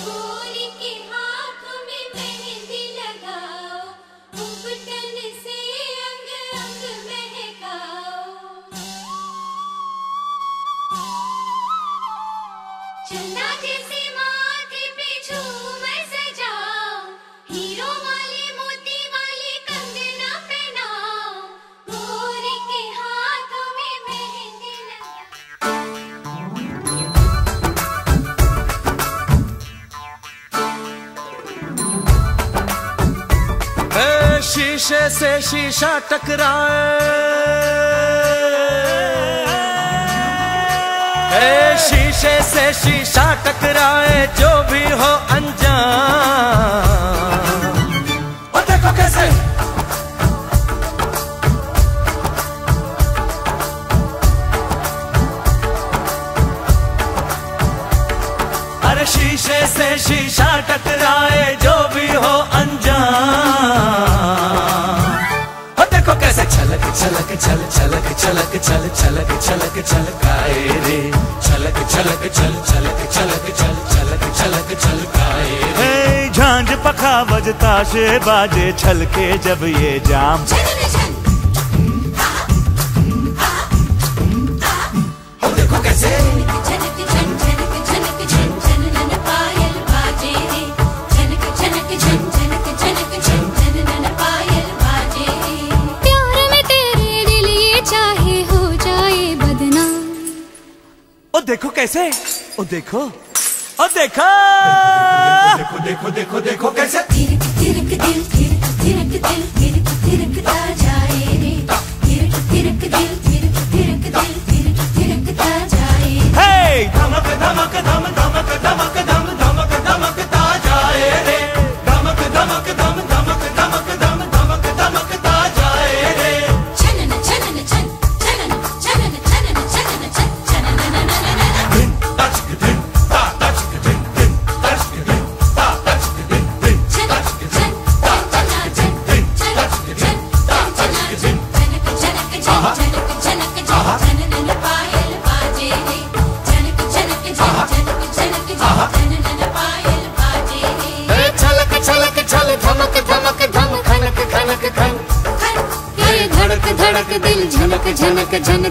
गोरी के हाथ में मेहंदी लगाओ, उबटन से अंग अंग महकाओ। चंदा जैसे माथे पे झूमर सजाओ, हीरो वाले मोती वाले कंगना पहनाओ, गोरी के हाथों में मेहंदी लगाओ। शीशे से शीशा टकराए, शीशे से शीशा टकराए, जो भी हो अनजान। और देखो कैसे अरे शीशे से शीशा टकराए, जो भी हो अनजान। और देखो कैसे छलक छलक छल छलक छलक छल छलक छलक छलकाए रे, छलक छलक छल छलक छलक छल छलक छलक छलकाए रे। झांझ पखा बजता से बाजे, छलके जब ये जाम। और देखो कैसे ओ देखो कैसे, ओ देखो, ओ देखो, देखो देखो देखो देखो कैसे थिरक थिरक दिल, थिरक थिरक दिल, थिरक थिरकता जाए रे, थिरक थिरक दिल, थिरक थिरक दिल, थिरक थिरकता जाए। हे धमक धमक धम धमक धमक धम धमक धमकता जाए रे, धमक धमक धम धमक धमक धम धमक धमकता जाए रे। छनन छनन छन, छनन छनन छनन छनन छन, छनन दिन तचक दिन ता तचक दिन, दिन तचक दिन ता तचक दिन, दिन तचक दिन ता तचक दिन, दिन तचक दिन ता तचक दिन। झनक झनक झन, झनक झनक झन, झनन पायल बाजे रे, झनक झनक झन, झनक झनक झन, झनन पायल बाजे रे। छलक छलक छल धमक धमक धम खनक खनक खन, खन ये धड़क धड़क दिल झनक झनक झन।